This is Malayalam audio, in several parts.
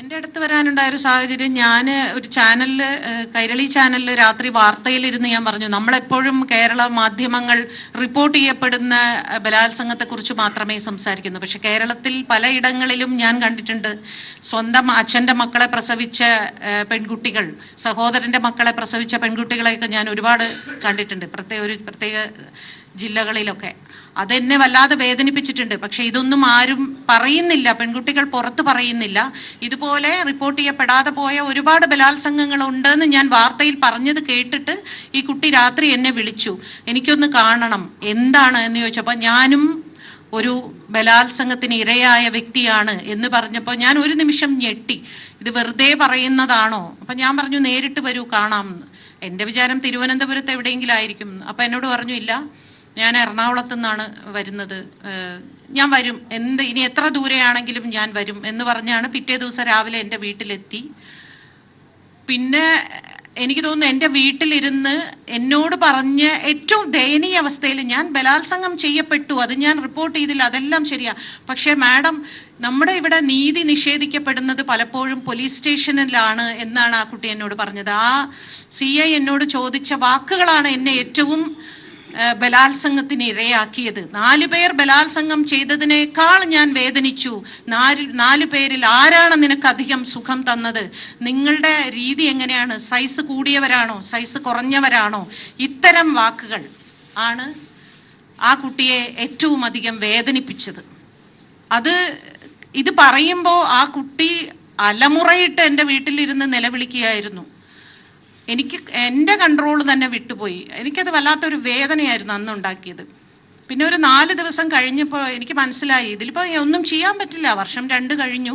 എൻ്റെ അടുത്ത് വരാനുണ്ടായ ഒരു സാഹചര്യം, ഞാൻ ഒരു ചാനലിൽ, കൈരളി ചാനലിൽ രാത്രി വാർത്തയിലിരുന്ന് ഞാൻ പറഞ്ഞു, നമ്മളെപ്പോഴും കേരള മാധ്യമങ്ങൾ റിപ്പോർട്ട് ചെയ്യപ്പെടുന്ന ബലാത്സംഗത്തെക്കുറിച്ച് മാത്രമേ സംസാരിക്കുന്നു. പക്ഷെ കേരളത്തിൽ പലയിടങ്ങളിലും ഞാൻ കണ്ടിട്ടുണ്ട്, സ്വന്തം അച്ഛൻ്റെ മക്കളെ പ്രസവിച്ച പെൺകുട്ടികൾ, സഹോദരൻ്റെ മക്കളെ പ്രസവിച്ച പെൺകുട്ടികളെയൊക്കെ ഞാൻ ഒരുപാട് കണ്ടിട്ടുണ്ട്, പ്രത്യേക ജില്ലകളിലൊക്കെ. അതെന്നെ വല്ലാതെ വേദനിപ്പിച്ചിട്ടുണ്ട്. പക്ഷെ ഇതൊന്നും ആരും പറയുന്നില്ല, പെൺകുട്ടികൾ പുറത്ത് പറയുന്നില്ല. ഇതുപോലെ റിപ്പോർട്ട് ചെയ്യപ്പെടാതെ പോയ ഒരുപാട് ബലാത്സംഗങ്ങൾ ഉണ്ടെന്ന് ഞാൻ വാർത്തയിൽ പറഞ്ഞത് കേട്ടിട്ട് ഈ കുട്ടി രാത്രി എന്നെ വിളിച്ചു, എനിക്കൊന്ന് കാണണം, എന്താണ് എന്ന് ചോദിച്ചപ്പോൾ ഞാനും ഒരു ബലാത്സംഗത്തിന് ഇരയായ വ്യക്തിയാണ് എന്ന് പറഞ്ഞപ്പോൾ ഞാൻ ഒരു നിമിഷം ഞെട്ടി. ഇത് വെറുതെ പറയുന്നതാണോ? അപ്പം ഞാൻ പറഞ്ഞു, നേരിട്ട് വരൂ, കാണാമെന്ന്. എൻ്റെ വിചാരം തിരുവനന്തപുരത്ത് എവിടെയെങ്കിലും ആയിരിക്കും. അപ്പം എന്നോട് പറഞ്ഞു, ഇല്ല, ഞാൻ എറണാകുളത്തു നിന്നാണ് വരുന്നത്, ഞാൻ വരും, ഇനി എത്ര ദൂരെയാണെങ്കിലും ഞാൻ വരും എന്ന് പറഞ്ഞാണ് പിറ്റേ ദിവസം രാവിലെ എൻ്റെ വീട്ടിലെത്തി. പിന്നെ എനിക്ക് തോന്നുന്നു എൻ്റെ വീട്ടിലിരുന്ന് എന്നോട് പറഞ്ഞ ഏറ്റവും ദയനീയ അവസ്ഥയിൽ, ഞാൻ ബലാത്സംഗം ചെയ്യപ്പെട്ടു, അത് ഞാൻ റിപ്പോർട്ട് ചെയ്തില്ല, അതെല്ലാം ശരിയാ, പക്ഷേ മാഡം, നമ്മുടെ ഇവിടെ നീതി നിഷേധിക്കപ്പെടുന്നത് പലപ്പോഴും പോലീസ് സ്റ്റേഷനിലാണ് എന്നാണ് ആ കുട്ടി എന്നോട് പറഞ്ഞത്. ആ CI എന്നോട് ചോദിച്ച വാക്കുകളാണ് എന്നെ ഏറ്റവും ബലാത്സംഗത്തിന് ഇരയാക്കിയത്. 4 പേർ ബലാത്സംഗം ചെയ്തതിനേക്കാൾ ഞാൻ വേദനിച്ചു. 4 പേരിൽ ആരാണ് നിനക്ക് അധികം സുഖം തന്നത്? നിങ്ങളുടെ രീതി എങ്ങനെയാണ്? സൈസ് കൂടിയവരാണോ, സൈസ് കുറഞ്ഞവരാണോ? ഇത്തരം വാക്കുകൾ ആണ് ആ കുട്ടിയെ ഏറ്റവും അധികം വേദനിപ്പിച്ചത്. ഇത് പറയുമ്പോൾ ആ കുട്ടി അലമുറയിട്ട് എൻ്റെ വീട്ടിലിരുന്ന് നിലവിളിക്കുകയായിരുന്നു. എനിക്ക് എൻ്റെ കൺട്രോൾ തന്നെ വിട്ടുപോയി. എനിക്കത് വല്ലാത്തൊരു വേദനയായിരുന്നു അന്നുണ്ടാക്കിയത്. പിന്നെ ഒരു 4 ദിവസം കഴിഞ്ഞപ്പോൾ എനിക്ക് മനസ്സിലായി, ഇതിലിപ്പോൾ ഒന്നും ചെയ്യാൻ പറ്റില്ല, വർഷം 2 കഴിഞ്ഞു.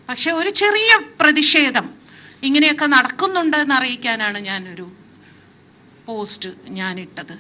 പക്ഷെ ഒരു ചെറിയ പ്രതിഷേധം, ഇങ്ങനെയൊക്കെ നടക്കുന്നുണ്ടെന്ന് അറിയിക്കാനാണ് ഞാനൊരു പോസ്റ്റ് ഞാനിട്ടത്.